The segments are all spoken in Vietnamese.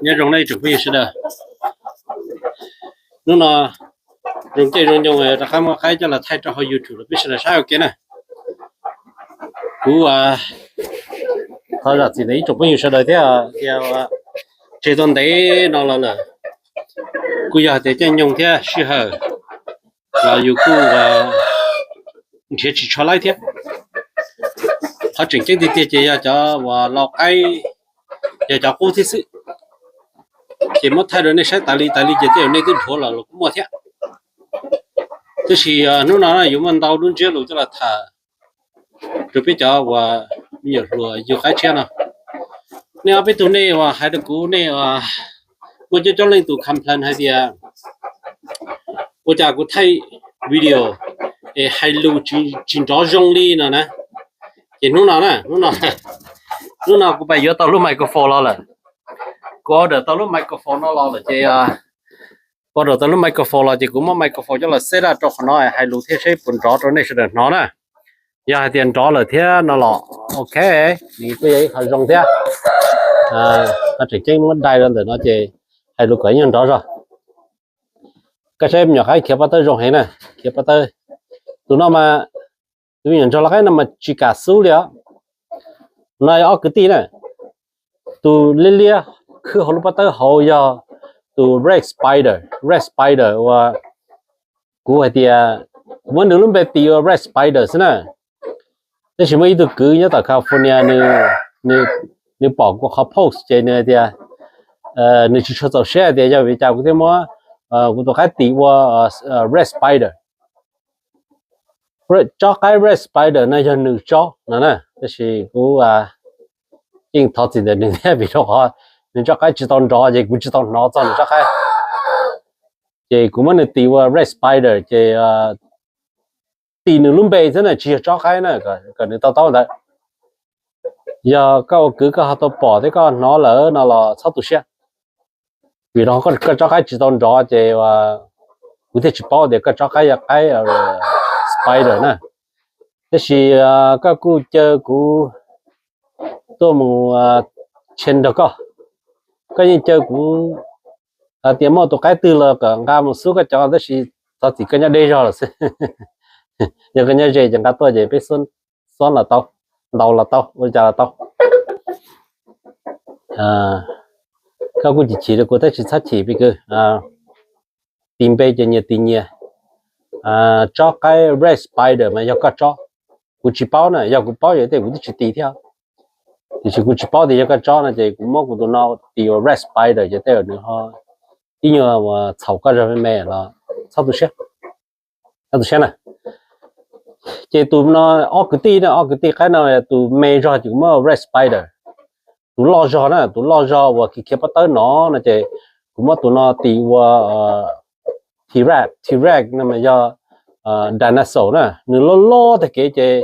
nhớ rong này chuẩn bị sẽ được nó là rong chơi rong nhau rồi ta khai mà khai cho là thay cho họ YouTube biết sẽ là sao ok này cú thôi là thì đấy chuẩn bị sẽ được thế theo chế độ đấy nó là cú giờ để cho nhung thế适合là yêu cú chế chỉ cho lại thế họ chỉnh cái gì thì cho và lọc cái cho cô thiết sự chỉ mất thay đổi này sẽ tại lý chỉ tiêu này tôi thua là cũng mất thế thế thì nếu nó dùng mình đào luôn chưa luôn cho là thà rồi bây giờ và bây giờ rồi nhiều cái chuyện nào nếu bây giờ này và hai đứa cũ này tôi cho lên tụ complain hay gì tôiจะกูthấy video hay lưu chính rõ rong đi nữa nè chỉ lúc nào cũng phải nhớ tao lúc microphone là có được tao lúc microphone nó là chỉ có được tao lúc microphone là chỉ cũng có microphone cho là set ra cho nó hay lưu thế sẽ phần rõ cho này sẽ được nó nè giờ tiền rõ là thế nó là ok thì cái ấy hơi rong thế nó chỉ chính mất đai lên rồi nó chỉ hay lưu cái nhân rõ rồi cái xem nhỏ cái kia bắt tới rong hết nè kia bắt tới tụi nó mà tụi nhận cho là cái nó mà chỉ cả số liệu này ở cái tí này tụi lilia cứ họ lúc bắt tới họ giờ tụi red spider và của thì muốn được lúc bé tí red spider nè thế chỉ mới tụi cứ nhớ tại California nếu bỏ qua họ post trên này thì nếu chỉ cho tao share thì giờ vì chào cái mà của tụi cái tí và red spider cho cái red spider này cho nữ cho nè thế thì cũng nhưng thật thì để nên bị đó nên cho cái chỉ tao rõ thì cũng chỉ tao nói cho cho cái thì cũng muốn tí red spider thì tí nữ luôn bề thế này chỉ cho cái này cả nữ tao đấy giờ cứ họ tao bỏ thế con nó là sao tụi xe vì nó có cho cái chỉ tao rõ thì có thể chỉ bảo để có cho cái spider nè thế thì các cô chơi của tôi muốn trên được cái gì chơi của tiền mà tôi cái từ là cả một số cái cho đó thì tao chỉ cái nhà đây rồi giờ cái nhà gì chẳng cả tôi gì biết xuân là tao đầu là tao bây giờ là tao các cô chỉ được cô ta chỉ sát chỉ vì cái tìm bây giờ nhiều tiền nhiều cho cái red spider mà do cho cô chỉ bảo này do cô bảo vậy thì cũng chỉ tùy theo thì cô chỉ bảo thì do cho này thì cũng mất của tụi nó thì red spider chứ theo nữa ha ý như mà thầu cái rồi mẹ là sao tụi xe này thì tụi nó ở cái cái nào là tụi mẹ rồi thì cũng mất red spider tụi lo cho và khi bắt tới nó là thì cũng mất tụi nó thì T-Rex nè mà do dinosaur nè nếu lo thì cái gì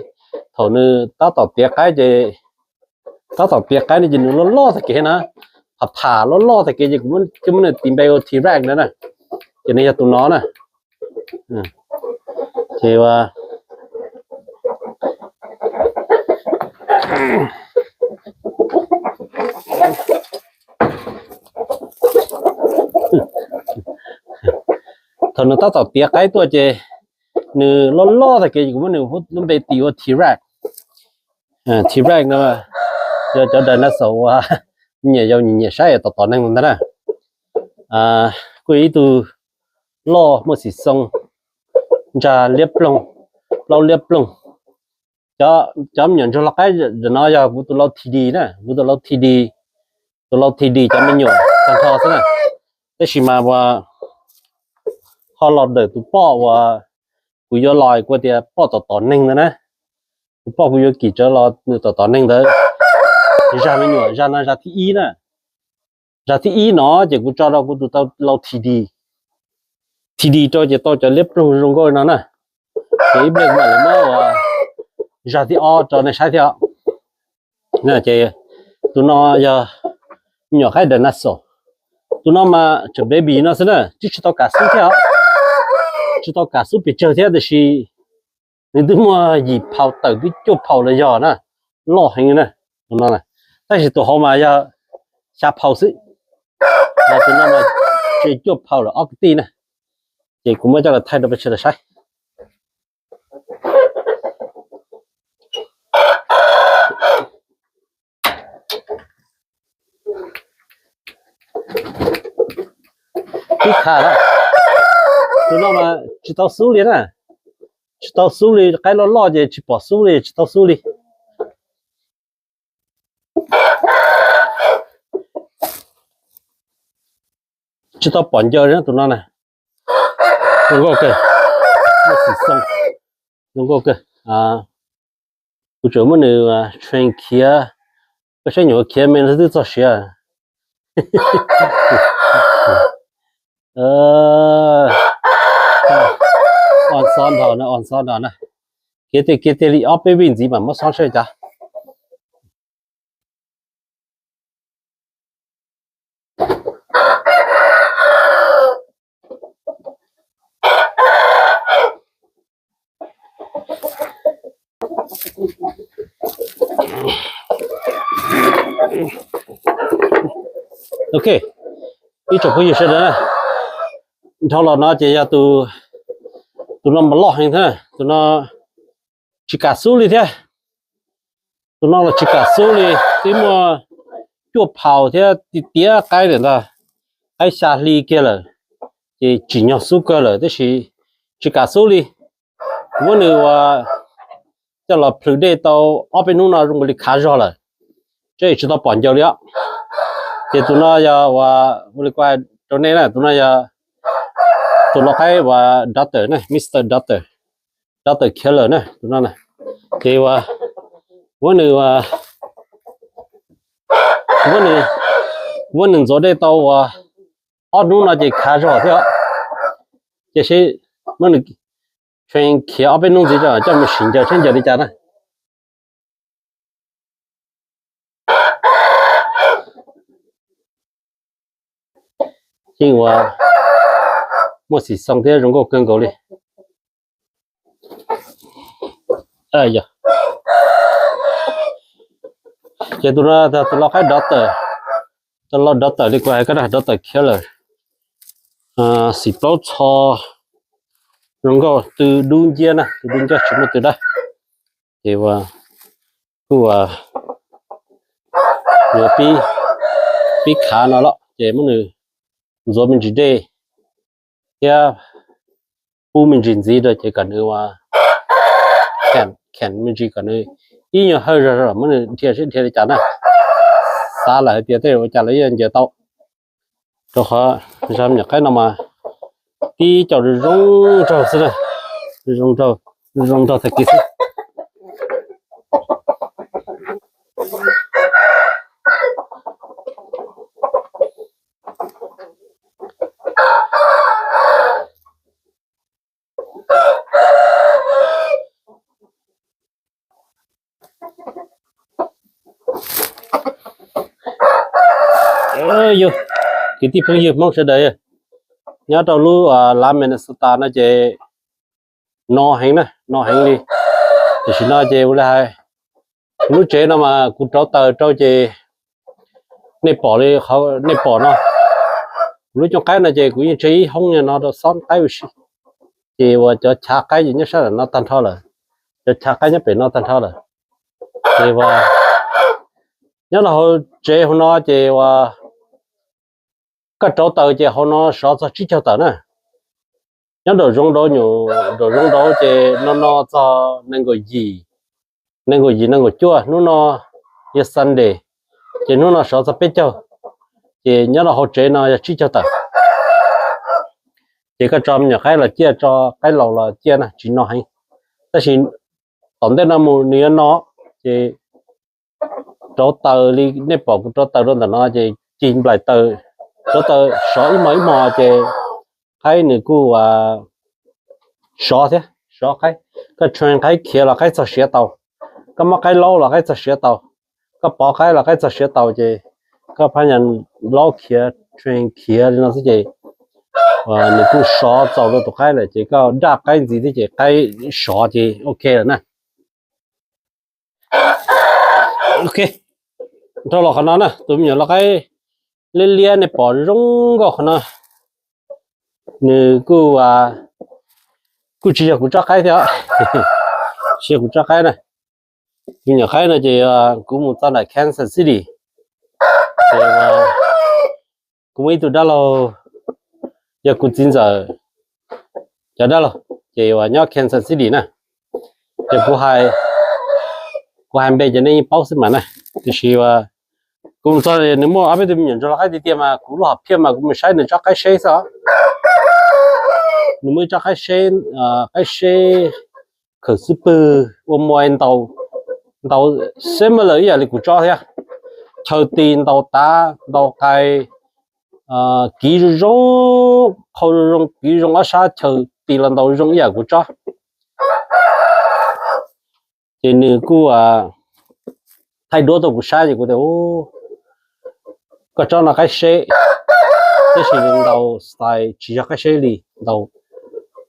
thầu nếu tao tao tiếc cái gì này chỉ nếu lo thì cái nó thả lo thì cái gì cũng muốn tìm bay T-Rex nữa nè cho nên tụi nó nè thì thằng nó tao tiếc cái tôi chơi nếu lo thì cái gì cũng nếu hút nó bị tiêu T-Rex nữa cho dinosaur nhiều sai tao năng nữa nè quý tu lo một sự sống ra liệp lông cho nhận cho là cái nó giờ của tụi lo TD nè của tụi lo TD cho mình nhổ thành thò thế này thế chỉ mà họ lọt được tụi bỏ và của do loài của thì bỏ tỏ ninh nữa nè bỏ của do kỳ cho lo tỏ ninh đấy ra mình nhổ ra thì ý nè ra thì ý nó chỉ của cho đâu của tụi tao lo TD cho chỉ tao cho liếp rung coi nó nè cái việc mà nó ra thì cho này sai theo nè chị tụi nó giờ nhỏ cái dinosaur tụi nó mà cho baby nó thế này chỉ tao cả số theo chỉ tao cả số bị chơi theo thì nên tụi mà gì phao tới cái chỗ phao là giờ nè lo hình nè tụi nó này tại vì tụi họ mà giờ xa phao sự là tụi nó mà chỉ chụp phao là ốc tí này thì cũng mới cho là thay đổi về sai cái khá đó tụi nó mà chỉ tao xử lý nè chỉ tao xử lý cái nó lo gì chỉ bỏ xử lý chỉ tao xử lý chỉ tao bỏ giờ nữa tụi nó này đúng không kì nó chỉ xong đúng không kì tôi chỗ mình là chuyên kia cái chuyện nhỏ kia mình là tự cho à on son đó nè kia thì đi ốp bên gì mà mất son chơi cha ok đi chụp cái gì sẽ đó thôi là nó chỉ là tụi nó mà lo hành thế tụi nó chỉ cả số đi thế tụi nó là chỉ cả số đi thì mà chua phao thế thì tía cái này là cái xa ly kia là thì chỉ nhỏ số cơ là tức chỉ cả số đi muốn được cho là phứ đề tàu ở bênนู้นdùng cái khá rõ rồi chứ chỉ tao bỏ nhiều đi á thì tụi nó giờ và vừa qua chỗ này là tụi nó giờ tụi nó cái và doctor này Mr. Doctor Killer này tụi nó này thì muốn được muốn được rồi đây tàu ởนู้นlà chỉ khá rõ thế ạ chỉ là muốn được chuyên kia ở bênนู้นgì đó cho mình xin cho trên giờ đi chả này nhưng mà một sự xong thế rồi có cơn cầu đi ai giờ chỉ tụi nó cái doctor đi qua cái này doctor killer xịt bao cho rồi có từ đun chia nè từ đun cho chúng nó từ đây thì rồi pi khá nó đó để muốn được rồi mình chỉ để ya bu mình chỉ gì đó chỉ cần là kèn mình chỉ cần ý nhiều hơi rồi muốn thiệt chán này xa lại tiệt thế rồi chả lấy giờ tao rồi họ làm những cái nào mà đi cho rong trâu xí này rong trâu thật kỳ xí vô cái tiếp phong mong sẽ đấy nhớ tàu lu làm mình là nó chế no hành đi thì chỉ nó chế là lúc chế nó mà cũng trâu chế này bỏ đi họ này bỏ nó lúc trong cái này chế cũng như chế không như nó được son cái gì thì cho chả cái gì nhất là nó tan thao rồi cho chả cái nhất phải nó tan thao rồi thì nhớ là họ chế họ nó chế cái chỗ tàu chế họ nó sợ chỉ cho tàu nè nhớ đồ rong đó chế nó cho nên cái gì nên cái chua nó như Sunday chế nó sợ cho biết cho chế nhớ là họ chế nó chỉ cho tàu chế cái trộm nhà cái là chia cho cái lầu là chia nè chỉ nó hayแต่สิตอนเด็กน้ำมูนี่เนาะจะโจเตอร์ลีเนี่ยบอกโจเตอร์รุ่นแต่เนาะจะจีนปลายเตอร์โจเตอร์สอยไหมมอจะให้หนึ่งกูว่าสอใช่สอใครก็ชวนใครเขียนละใครจะเสียเตาก็มาใครเล่าละใครจะเสียเตาก็ปอใครละใครจะเสียเตาจะก็พยายามเล่าเขียนชวนเขียนนั่นสิจะ你不少找到都开了，这个大概自己这开少的 OK 了呢。OK，到了可能呢，都没有了开 lên liền này bỏ rong gọt nó nữ cô chỉ là cô cho cái theo chỉ cô cho cái này nhưng nhà cái này thì cũng một tao là Kansas City thì cũng ít tụi đó là giờ cũng chính giờ giờ đó là thì nhớ Kansas City nè giờ cô hai bây giờ này bao nhiêu mà nè thì cũng cho nên nếu mà ở bên tôi nhận cho cái gì mà cũng là hợp phiên mà cũng sai nữa cho cái xe sao nếu mà cho cái xe khởi super ôm ngoài tàu xem mà lấy gì cũng cho thế chờ tiền tàu cái kỹ rong khâu rong kỹ rong ở xa chờ tiền là tàu rong gì cũng cho thì nếu cô thay đổi tàu cũng sai thì cũng được có cho nó cái xe这是到在只要个些里到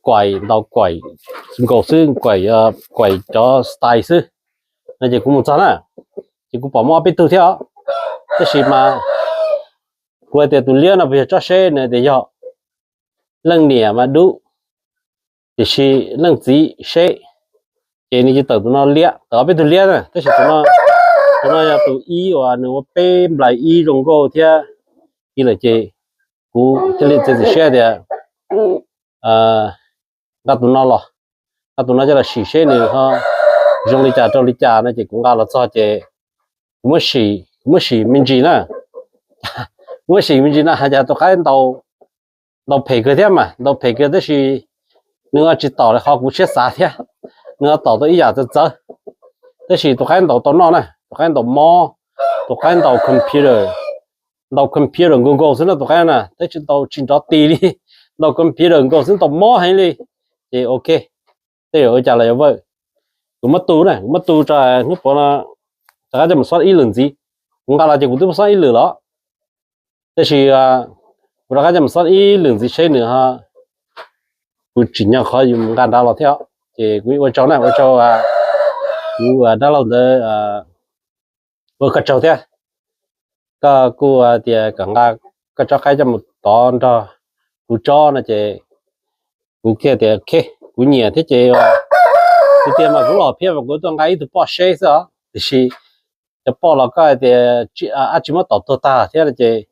拐狗是拐咗 style 是那就cũng một trăm à thì cũng bỏ mua biết từ theo这是嘛quay từ từ liên là việc cho xe này để cho lần nè mà đủ thì是lần gì xe thì này chỉ từ nó liên ở biết từ liên à这是nó要từ y và nếu bên lại y rong go thì như là gì cú cho nên chỉ xe thì các tụi nó cho là xì xe nữa ha dùng lý trả này chỉ cũng là cho chị cũng mới xì mình gì nè mới xì mình gì nè hay là tụi cái đầu phê cái thế mà đầu phê cái đó là nữa chỉ tàu là họ cũng chết xa thế nữa tàu tới giờ cho đó là tụi cái đầu nó nè tụi cái đầu mò tụi cái đầu computer Google xin là tụi cái nè tới chúng tao chỉnh cho tì đi đầu computer Google xin tao mò hay đi thì ok thế rồi trả lời vậy cũng mất tu cho lúc đó là cái cho một soát ý lượng gì cũng là chỉ cũng tôi soát ý lượng đó thế thì cũng cái cho một soát ý lượng gì xe nữa ha cũng chỉ nhau khó dùng gan đào theo thì quý ông cháu này ông cháu cũng đào lâu để vừa cắt trâu thế cô thì càng là cắt cho cái cho một tòn cho cũng cho nó chỉ cũng kia thì ok cũng nhiều thế chứ thì tiền mà cũng lọp phía và cũng tôi ngay từ bỏ xe sao thìจะbỏ là cái thì chỉ mất tàu ta thế là chị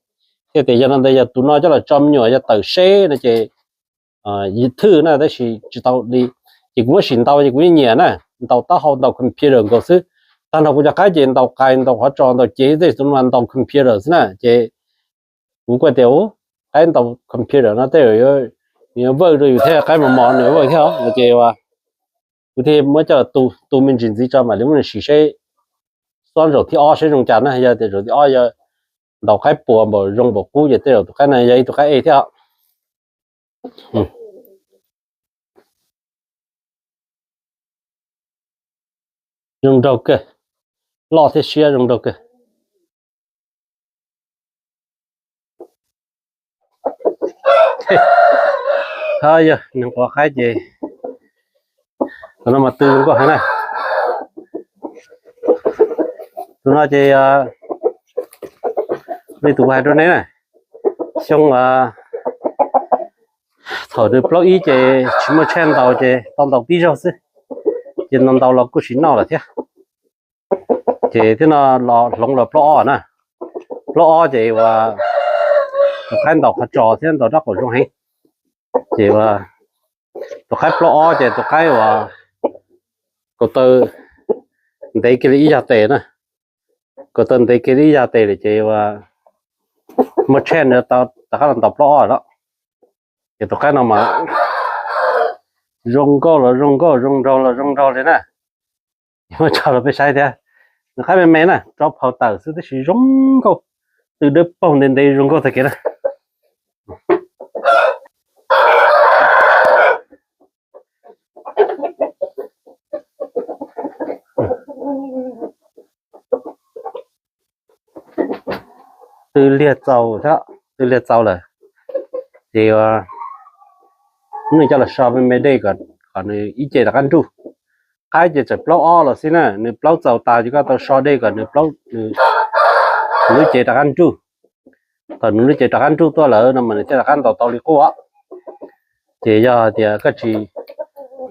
thế thì cho nên bây giờ tụi nó cho là trong nhỏ cho tàu xe là chị thứ này đấy chỉ tàu đi chỉ cũng xin tàu chỉ cũng nhiều nè tàu tàu họ tàu computer có sự tao nó cũng cho cái gì tàu họ chọn tàu chế để tụi nó tàu computer nè chị cũng có điều cái tàu computer nó tới rồi nhiều vợ rồi thế cái mà món nữa vậy theo là chị thì mới cho tụ mình chỉ cho mà nếu mình xì xe xong rồi thì sẽ dùng chán này giờ thì rồi thì giờ đầu cái bùa mà dùng bộ cũ vậy rồi cái này vậy cái ấy theo dùng đầu cơ lo thì xia dùng đầu cơ thôi giờ nó có cái gì nó mà tư có cái này tụi nó chỉ đi tụ hai đứa này xong thở được blog ý chỉ mà chen tàu chỉ tàu tí rồi chứ chỉ nằm tàu là cứ xin nào là thế chỉ thế nó lồng là blog nè blog chỉ và cái tàu phát trò thế tàu rất là rung hay chỉ và tàu cái blog chỉ tàu cái và có từ đấy cái ý ra tệ nè có từ đấy cái ý ra tệ để chỉ và mà chen nữa tàu cái tàu blog đó thì tụi cái nào mà rong rong đấy nè nhưng mà cho là phải sai thế nó khai bên mẹ nè cho phao tàu sẽ chỉ rong câu từ đứt bông đến đây rong câu thế kia nè từ liệt dầu đó từ liệt dầu là thì người cho là so với mấy đây còn ý chế là ăn chu cái chế chụp lâu o là xin nè nếu lâu dầu tàu chỉ có tàu so đây còn nếu lâu nếu chế là ăn chu tao nó chỉ cho ăn chút to lỡ nó mình chỉ là ăn tàu đi qua chỉ giờ thì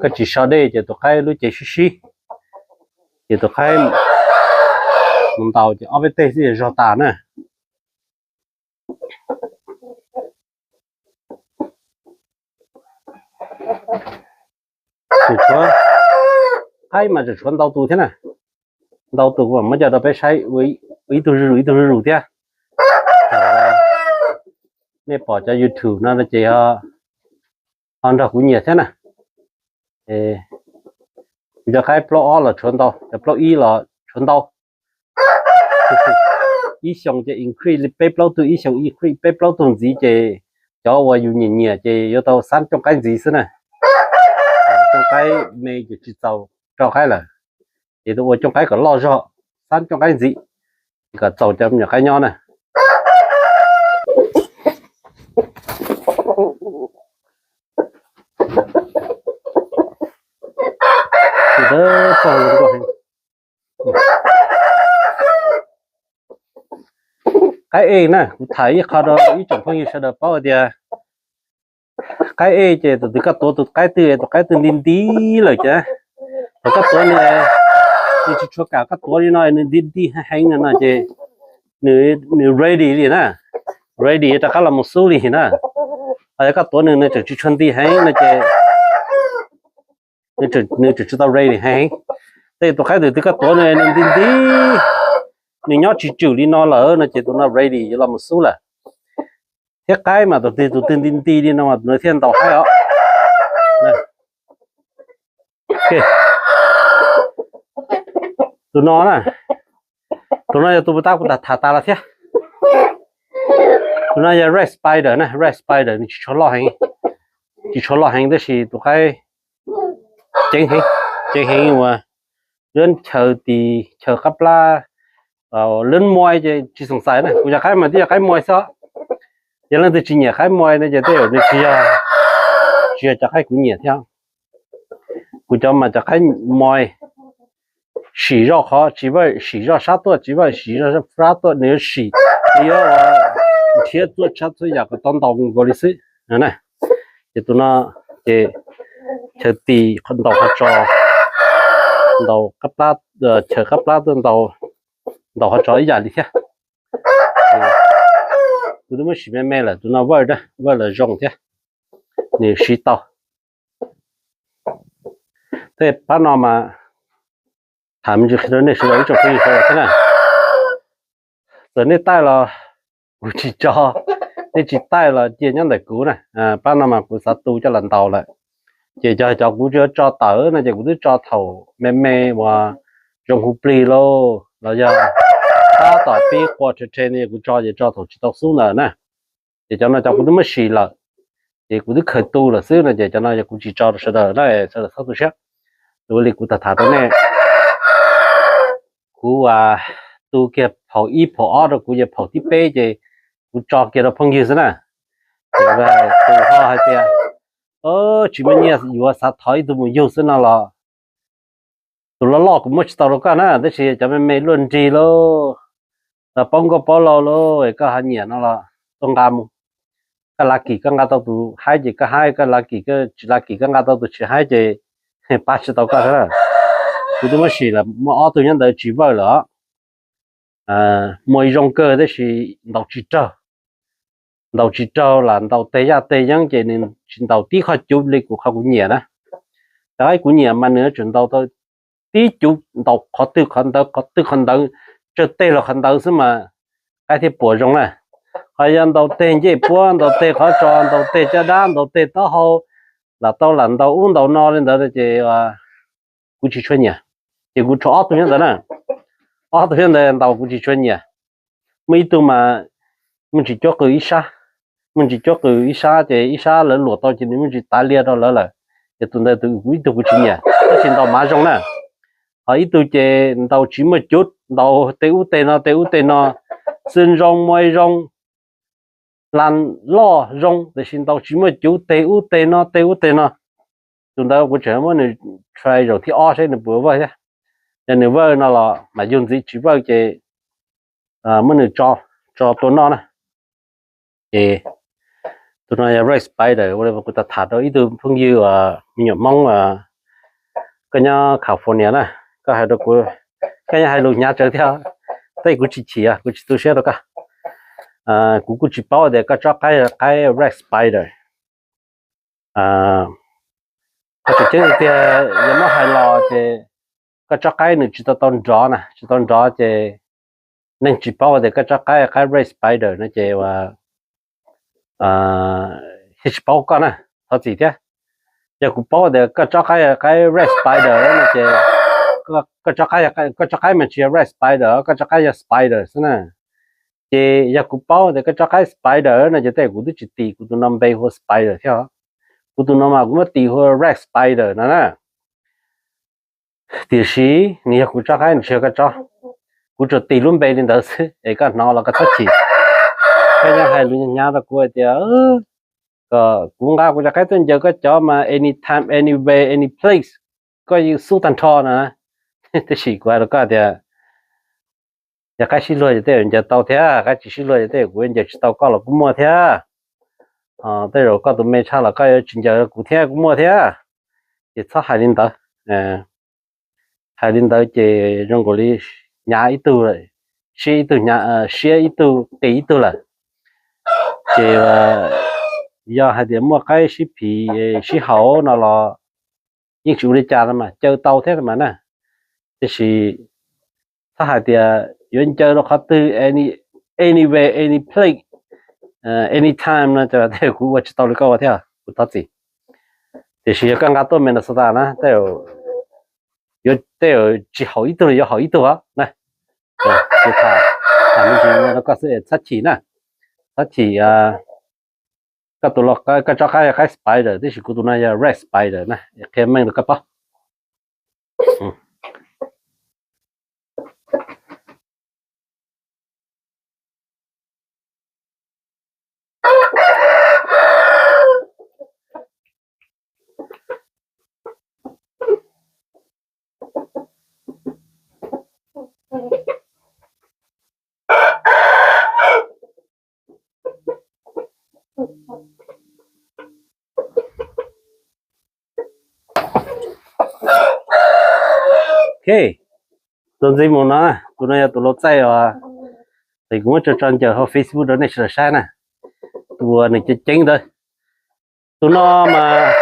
cái chỉ sau đây chỉ tụi khai lúc chỉ xí chỉ tụi khai mình tàu chỉ ở bên tây thì rau tả nè chỉ cho khai mà chỉ chuẩn tàu tu thế này tàu tu mà bây giờ tao phải sai với tu rủ thế nên bỏ cho YouTube nó chỉ ăn ra cũng nhiều thế này bây giờ khai pro là chuẩn tàu pro y là chuẩn tàu ý xong chỉ increase pe pro tu ý xong increase pe pro tu gì chỉ cho vào nhiều nhiều chỉ yêu tàu sản trong cái gì thế này trong cái mê chỉ tàu cho cái là thì tôi trong cái có lo cho sản trong cái gì cả tàu trong nhà cái nhau này thì đó phòng rồi cái e nè thấy khó đó ý trong phong như sao được bao giờ cái e chỉ từ từ cái từ linh tí rồi chứ từ cái tuổi này thì chỉ cho cả cái tuổi này nên linh tí hay là chỉ nếu ready đi nè ready ta cái là một số đi nè ở cái tuổi này chỉ chuẩn bị hay là chỉ nếu chỉ tao ready hay thì tôi khai từ cái tuổi này nên linh tí nếu nhớ chỉ chịu đi nó lỡ nó chỉ tụi nó ready cho làm một số là thế cái mà tụi tin đi nó mà nói thiên tàu hay đó ok tụi nó nè tụi tao cũng thả ta là thế tụi nó là red spider nè red spider chỉ cho lo hành đó thì tụi cái chẳng hành mà đến chờ cấp la lên môi chỉ sòng sài này, bây giờ cái mà bây giờ cái môi sao, giờ lên từ chỉ nhẹ cái môi này giờ tới ở đây chia cho cái cũng nhẹ theo, bây giờ mà cho cái môi xì rau khó, chỉ vậy xì rau sát tốt, chỉ vậy xì rau sát tốt nếu xì, nếu thiết tốt sát tốt giờ có tông đồng gọi là gì, này, thì tụi nó thì chờ tì con tàu phát trò, tàu cấp lá, chờ cấp lá tàu đầu họ chọn ý đi thế, tụi nó mới xí mẹ là tụi nó vơi là rong thế, nhiều xí tàu, thế bắt nó mà thảm chứ khi đó này số ấy trong cái thế này, giờ này tay là chỉ cho, này chỉ tay là chia nhân để cứu này, bắt nó mà cũng sát tu cho lần tàu lại, chỉ cho cũng cho tớ này chỉ cũng cho thầu mẹ và trong hộp lì lô, rồi giờ ta tỏ pi qua trên này cũng cho thầu chỉ tao xuống nè, để cho nó cho cũng mới xì là, để cũng khởi tu là xứ là để cho nó cũng chỉ cho được sợ này sợ là sao tôi xét, rồi thì cũng thả tới này, cũng tu kia phao y phao ở rồi cũng giờ phao tí bê thì cũng cho kia nó phong như thế này, rồi tu ho hay thế, chỉ mấy nhà vừa sát thải tu một yêu thế nào là tụi nó lo cũng mất tao đâu cả nè, thế thì cho mình luôn gì lo, là bông có bao lâu lo, cái hành nhẹ nó là trong cam, cái lá kỳ cái ngã tao tụi hai chỉ cái hai cái lá kỳ cái ngã tao tụi chỉ hai chỉ ba chỉ tao cả thế này, tụi mới xí là mua ở tụi nhân đời chỉ vợ nữa, mỗi dòng cơ thế thì đầu chỉ trâu là đầu tê ra tê giống vậy nên chuyện đầu tí khó chụp lịch của họ cũng nhẹ đó, cái cũng nhẹ mà nữa chuyện đầu tôi tí chụp đầu khó tư khẩn đầu cho tê là khẩn đầu xí mà cái thì bổ rong này, hay là đầu tê vậy bổ đầu tê khó tròn đầu tê cho đám đầu tê to hậu là tao làm đầu uống đầu no lên đó thì cũng chỉ chuyên nhỉ, thì cũng cho tụi nhân đó nè, tụi nhân đây đầu cũng chỉ chuyên nhỉ, mấy tụi mà mình chỉ cho cứ ít xa thì ít xa lớn lụa to chỉ nên mình chỉ tái lia đó lỡ là thì tụi này tụi cũng chỉ nhỉ, cái chuyện đầu má rong nè, ít tụi chỉ đầu chỉ một chút đầu tê u tê nó xin rong môi rong lan lo rong để xin đầu chỉ một chút tê u tê nó chúng ta cũng chẳng muốn try rồi thì sẽ được bữa vậy thế nên vợ nó là mà dùng gì chỉ vợ chỉ muốn cho tụi nó này thì tụi nó red spider hoặc là người ta thả đó ít từ phương dư mình nhận mong cái nhà California này có hai đứa của cái nhà hai lục nhà chơi theo tay của chị của chị tôi sẽ đó cả của chị bảo để cái cho cái red spider có thể chơi thì nếu mà hai lò thì cái cho cái nữa chỉ tao draw thì nên chỉ bảo để cái cho cái red spider nó chơi và chỉ bảo con nè thật gì thế giờ cũng bảo để cái cho cái red spider nó chơi cái cho cái mình chỉ red spider cái cho cái spider nè thì giờ cũng bảo để cái cho cái spider nó chơi cũng chỉ tì cũng nằm bay hồ spider theo cũng nằm mà cũng tì hồ red spider nè thì sĩ你cũng cho cái chơi cái cho cũng cho tì luôn bay lên đó chứ cái nó là cái thật gì cái nhà hai luôn nhà đó của thì cũng ngã cũng cho cái tên giờ cái cho mà anytime anywhere any place có gì số tan thọ nè thế chỉ qua được cái thì giờ cái xí lôi thì giờ tàu thế cái chỉ xí lôi thì của giờ tàu có là cũng mua thế thế rồi có tụi mình cha là cái chuyện giờ cũng thế cũng mua thế thì sao hai linh tới chỉ trong cái đi nhà ít tu rồi xí tu nhà xí ít tu tỷ ít tu là chỉ giờ hai điểm mua cái xí phì xí hậu nó là những chủ đi cha mà chơi tàu thế mà nè thì chỉ sao hai điểm yên chơi nó khó từ anywhere any place anytime nó cho thế cũng watch tàu được có thế cũng tốt gì thì chỉ cần cái tôi mình là sao nè thế chỉ hậu ít tu hậu ít tu á nè thì mình chỉ nó có sự sát chỉ nè sát chỉ cái tụi nó cái cho cái spider thì chỉ của tụi nó là red spider nè cái mình được cái bao ok tuần gì muốn nói tụi nó chạy thì cũng cho tròn chờ họ Facebook đó này sửa sai nè tụi này chơi chính thôi tụi nó mà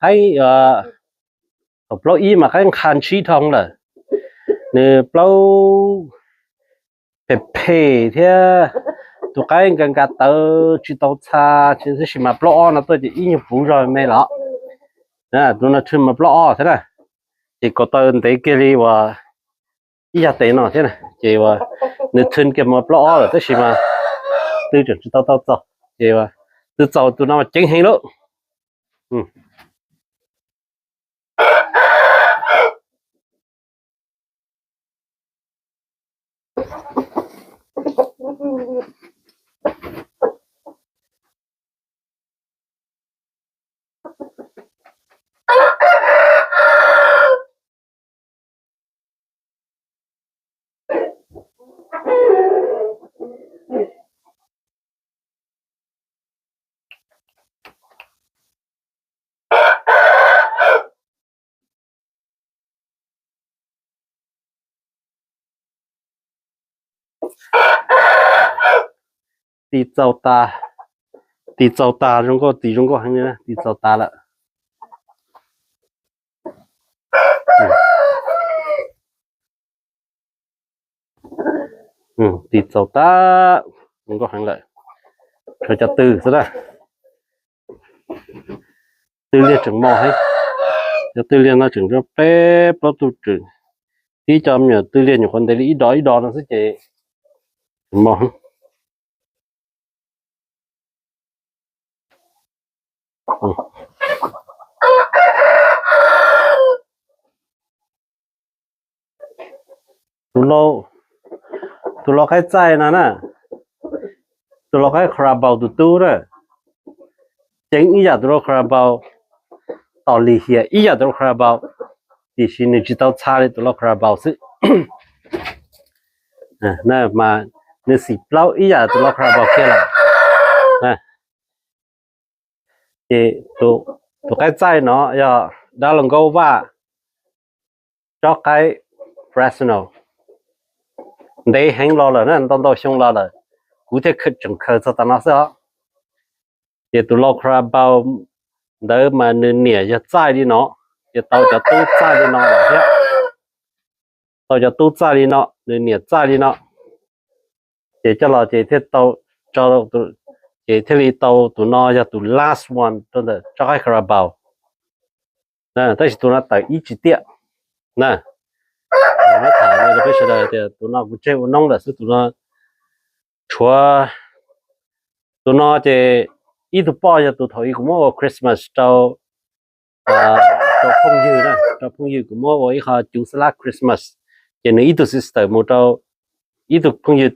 thấy upload ý mà cái khăn chi thông là nè upload thế tụi cái gần cả tờ chỉ tàu xa chỉ là mà upload nó tôi chỉ ý như phụ rồi mày lọ nè tụi nó thêm mà upload thế này chỉ có tờ để kia đi và ý là tiền nó thế này chỉ và nếu thêm cái mà upload là tức là tư chuẩn chỉ tàu chỉ và từ tàu tụi nó chính hình luôn đi tàu ta trong có hành nữa đi tàu ta là đi tàu ta trong có hành lại rồi cho từ thế này từ liên chừng mò hay cho từ liên nó chừng cho bé bao tu chừng tí cho nhờ từ liên nhiều con đấy ý đó nó sẽ chạy mò tụi lo cái trái nè tụi lo cái Carabao tụi đó chính ý là tụi lo Carabao tao lì hiện ý là tụi lo Carabao thì xin chỉ tao xa đi tụi lo Carabao sự nè mà nếu xịt lâu ý là tụi lo Carabao kia là thì tụ tụ cái trái nó giờ đã lần câu và cho cái Fresno để hành lo là nó tao xong lo là cụ thể khởi chừng khởi cho tao nó sao thì tụ lo ra bao đỡ mà nên nhẹ cho trái đi nó thì tao cho tu trái đi nó là thế tao cho tu trái đi nó nên nhẹ trái đi nó thì cho là thì thế tao cho tụ thì thế thì tao tụ nó cho tụ last one cho được cho cái khởi bao nè tại vì tụ nó tại ít chỉ tiệt nè nó thả này là bây giờ thì tụi nó cũng chơi nông là sự tụi nó chúa tụi nó thì ít tụi bao giờ tụi thổi cũng mua Christmas cho phong dư nè cho phong dư cũng mua với họ chủ salad Christmas thì nếu ít tụi sister mua cho ít tụi phong dư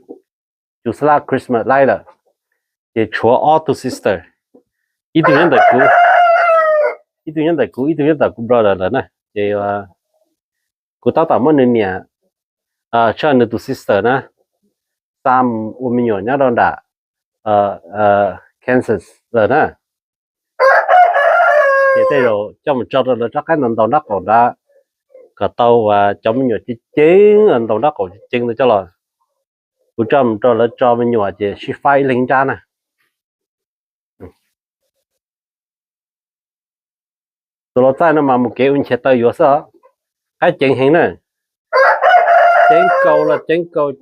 chủ salad Christmas lại là thì chúa all tụi sister ít tụi nhân đại cũ ít tụi nhân đại cũ ít tụi nhân đại cũ brother là nè thì cô tao tao muốn nè cho nên tụi sister nè Sam 我们有那种的Kansas 的呢，thì đây rồi cho mình cho là chắc cái nền tàu đất còn đã cả tàu và cho mình nhiều cái chế nền tàu đất còn chế cho là của cho mình cho mình nhiều chỉ suy phai linh ra nè tụi nó tại nó mà một cái ung chế tàu yếu sao cái chế hình nè chế cầu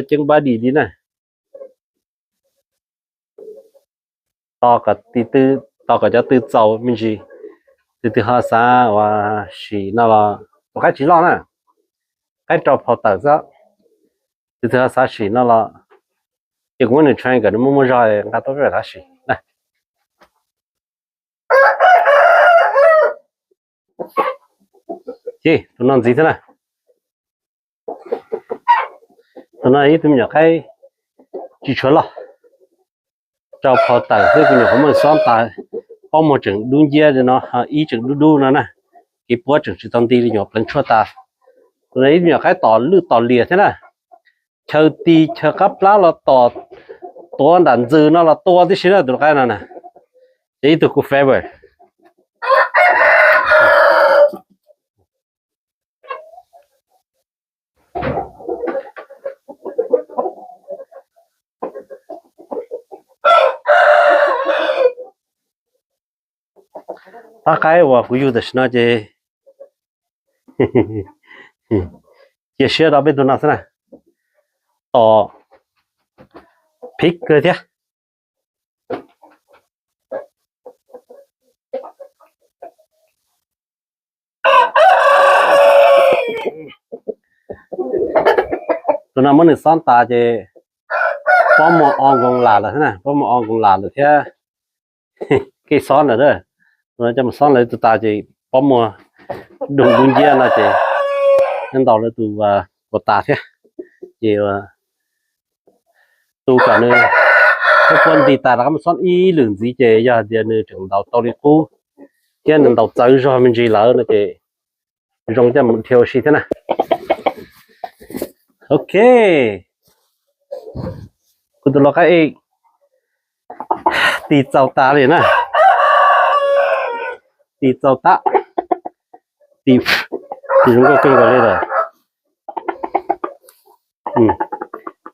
chế body đi nè to cả tư to cả cho tư giàu mình gì từ hai xã và xí nó là một cái chỉ lo nè cái trò phật tử đó từ hai xã xí nó là chỉ muốn được chơi cái nó mua rồi người ta tốt rồi xí này gì tụi nó gì thế này tụi nó ý tụi nhỏ cái chỉ cho lo cho phật tử thì tụi nhỏ không muốn sáng tạo có một trường đúng kia thì nó ý trường đu nó nè cái bữa trường chỉ tông đi nhỏ lần chua ta lấy nhỏ cái tỏ lìa thế này chờ ti chờ cấp lá là tỏ to đàn dư nó là to tí xíu là được cái này nè đấy tụi cô phê vậy ta cái và quý vị nó chứ chia sẻ đó bên tụi nó thế này tỏ pick cơ thế tụi nó muốn được sáng tạo chứ có một on còn là thế này có một on còn là thế cái xón này đó rồi cho một xón lại tụi ta chỉ có một đụng đụng kia là chỉ nên tàu là tụi của ta thế chỉ tụi cả nơi cái quân thì ta đã có một xón y lượng gì chứ giờ giờ nơi trường tàu tàu đi cũ cái nên tàu tới rồi mình chỉ lỡ là chỉ dùng cho một thiếu gì thế này ok tụi nó cái thì tàu ta liền nè thì tàu ta thì chúng có cơn đây rồi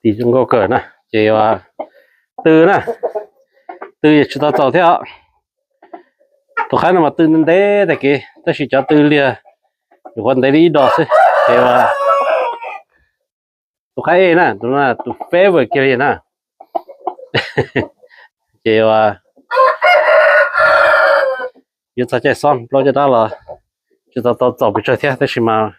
thì chúng có cỡ nè chỉ từ nè từ chúng ta tàu theo tôi khá là mà từ nên thế thì cái tôi chỉ cho từ liền còn đấy đi đỏ thôi thì tôi khá nè tôi là tôi phê với kia nè chỉ giờ ta chạy xong lo cho đó là chúng ta tàu bị chơi thế thế mà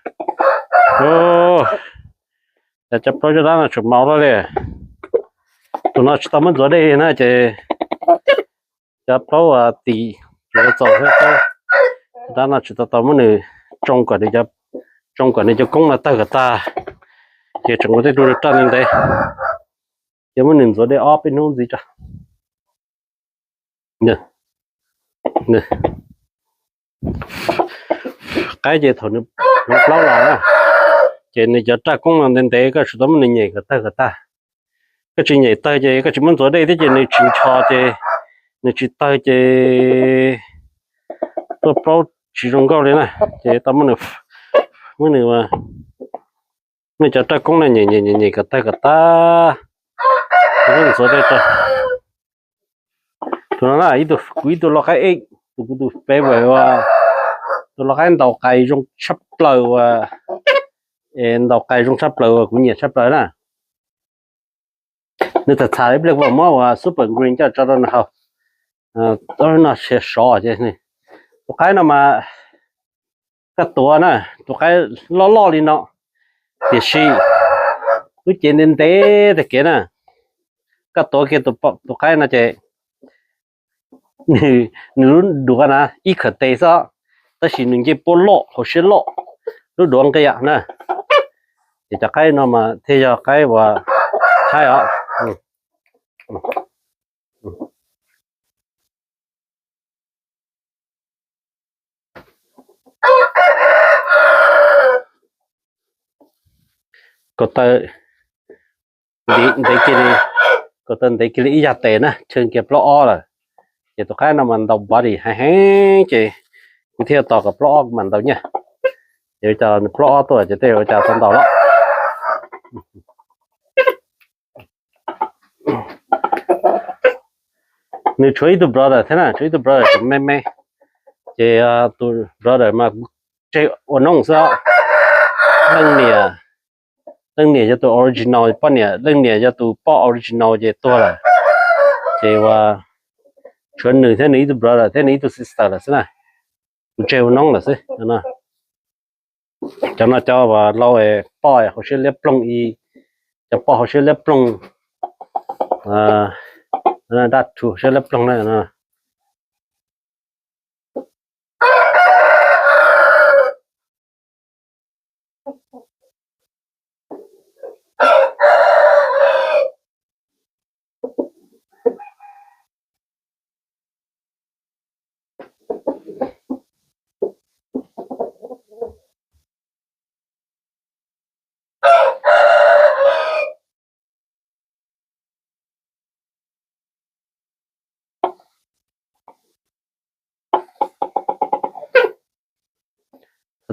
để chấp pro cho đó là chụp máu đó đấy tụi nó chúng ta muốn rồi đây nè chỉ chấp pro tỷ chúng ta tàu hết đó là chúng ta muốn này trong quả để chấp trong quả này cho công là ta cả ta thì chúng có thể đưa ra lên đây giờ muốn nhìn rồi đây off bên nông gì chứ nè nè cái gì thôi nó lâu rồi chị này giờ ta cũng làm đến thế cái số đó mình nhảy cái ta cái chuyện nhảy tay chị cái chuyện muốn rồi đây thì chị này chịu cho chị nên chỉ tay chế tôi pro chỉ dùng câu đấy này chế tao muốn được mà mình cho ta cũng là nhẹ cái ta cái gì số đây ta tụi nó là ít tụi quý tụi lo cái ấy tụi bé về và tụi lo cái đầu cày trong sắp lờ và đầu cày trong sắp lờ cũng nhiệt sắp lờ nè nếu thật thà đấy vào mua và super green cho nó học tôi nó sẽ sọ chứ này cái nào mà cáiตัวnèตัวcái lo đi nó thì xí tôi chỉ nên thế thì kia nè cáiตัวkiaตัวcái nó chỉ nếu đủ cái nào ít khởi tệ sao ta chỉ nên chỉ bỏ lọ hoặc xí lọ lúc đó cái dạng nè thì cho cái nó mà thế cho cái và hay ạ có tới để kia đi có tên để kia ít tiền nè trường kịp lo rồi thì tụi cái nó mình đầu body đi hay chị theo tàuกับlo mình đâu nha để cho lo tôi chỉ theo cho con tàu đó nếu chơi tụi brother thế nào chơi tụi brother cũng mê chị tụi brother mà chơi ổn không sao lần này cho tụi original bao nhiêu lần này cho tụi bỏ original chị tôi là chị và chuyện nữ thế này tụi brother thế này tụi sister là thế này chơi ổn không là thế cho nó cho và lâu rồi bỏ họ sẽ lép plong y cho bỏ họ sẽ lép plong nó đặt chủ sẽ lép plong này nè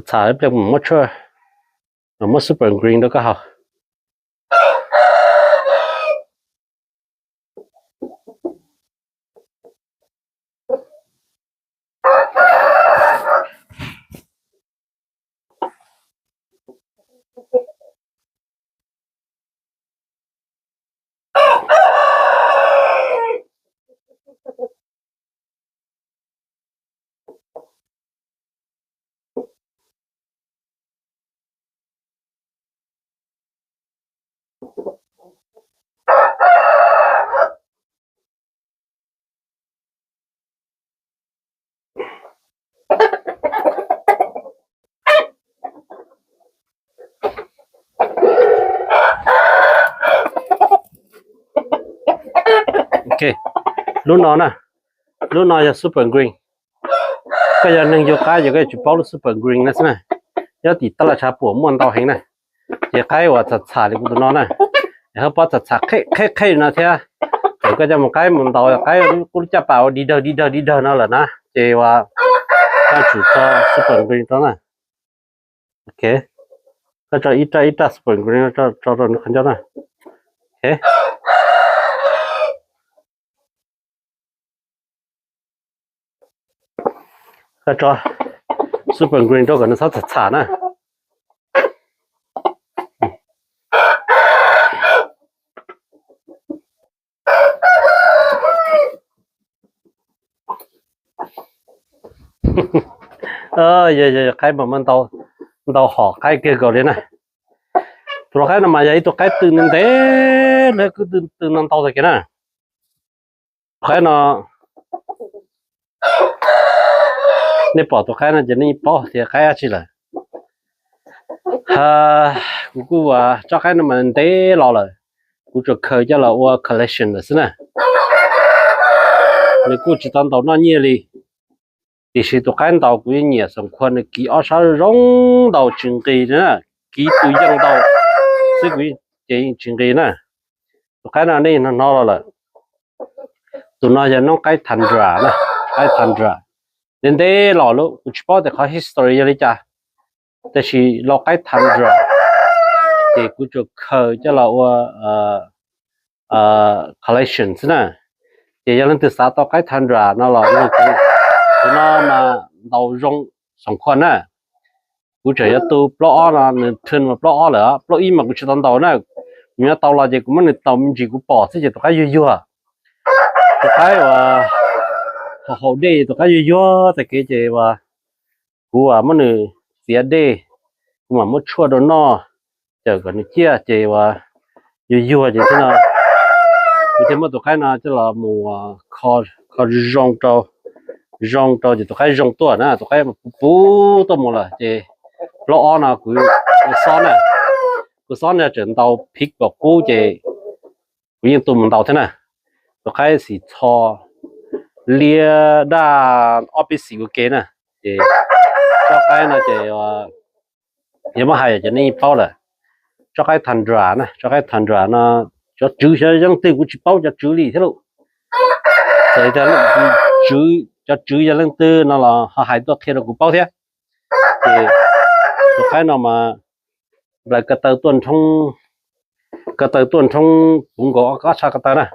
thả được một chút một super green đó có học ok lúc nó nè lúc nó là super green cái giờ nâng vô cái chụp báo super green này này giờ thì ta là chả bùa muốn tao hình này giờ cái và chặt chả thì cũng nó này họ bắt chặt chặt khai nó thế rồi cái cho một cái muốn tao là cái cũng chả bảo đi đâu nó là nó giờ và ta chủ cho super green đó này ok cái cho ít super green cho nó không cho này ok cái cho super green đó còn nó sao chặt nè giờ cái mà mình tao họ cái kia gọi đấy này tụi cái nào mà vậy tụi cái từ nên thế nó cứ từ non tao rồi kia nè cái nó nếu bỏ tụi cái nó chỉ nên bỏ thì cái gì là cũng cho cái nó mình thế lo rồi cũng cho khởi cho là collection rồi nè nếu cũng chỉ tao nó nhiều đi thì sự tụi cái tàu của nhà sản khoan này kỹ ở sao rong tàu chừng kỳ nữa kỹ tụi dân tàu sẽ quý chỉ chừng kỳ nè tụi cái nào đây nó là tụi nó giờ nó cái thành ra nè cái thành ra đến đây lò lúc chỉ bảo được cái history vậy chaแต่是เราcái thành ra thì cũng cho khởi cho là collections nè thì giờ lần thứ sáu tao cái thành ra nó là nó mà đầu rong sòng khoan nè cũng chỉ là tu plot là thường mà plot nữa plot im mà cũng chỉ tao đầu nè nhưng tao là gì cũng mình tao mình chỉ cũng bỏ thế chỉ tao cái vui vui tao cái họ đi tao cái vui vui thì cái gì mà của mình xía đi mà mất chua đó nó chờ còn chia chỉ và vui vui gì thế nào thì mà tụi cái nào chứ là mùa kho kho rong trâu thì tụi cái rong tua nè tụi cái bú tao một là thì lo nào cứ son này chuyển tàu pick vào cú thì cứ yên tụi mình tàu thế này tụi cái thì cho lia đa office của cái nè thì cho cái này thì nếu mà hay thì nên bao là cho cái thành ra nè cho cái thành ra nó cho chữ cho dân tư của chỉ bao cho chữ lý thế luôn thế thì nó chữ cho chữ cho dân tư nó là họ hay tốt thế là cũng bao thế thì cái nào mà lại cái tờ tuần trong cũng có sao cái tờ này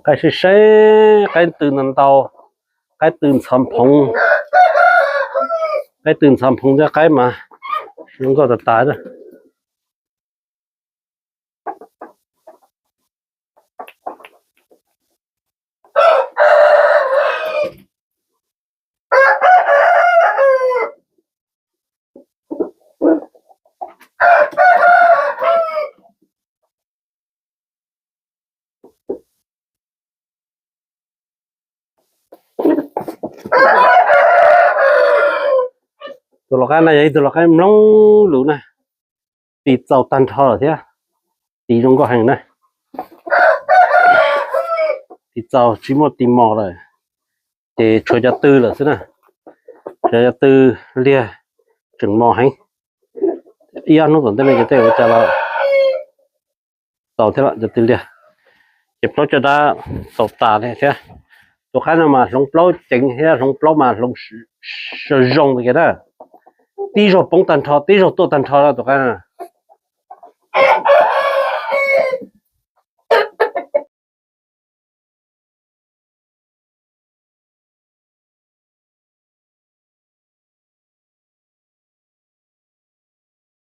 cái是谁cái từ nằm tàu cái từ sản phẩm ra cái mà không có được tải rồi tụi nó cái này vậy tụi nó cái nóng lũ này thì tàu tan thở thế thì không có hành này thì tàu chỉ một tìm mò rồi thì cho gia tư là thế này cho gia tư lia chừng mò hành yên nó còn tên này cái cho là tàu thế là gia tư lia chụp nó cho ta tàu tà này thế tụi cái nào mà lông plau chỉnh hay lông plau mà lông rong cái đó tí rồi bông tan thọ tí rồi tô tan thọ là tụi cái này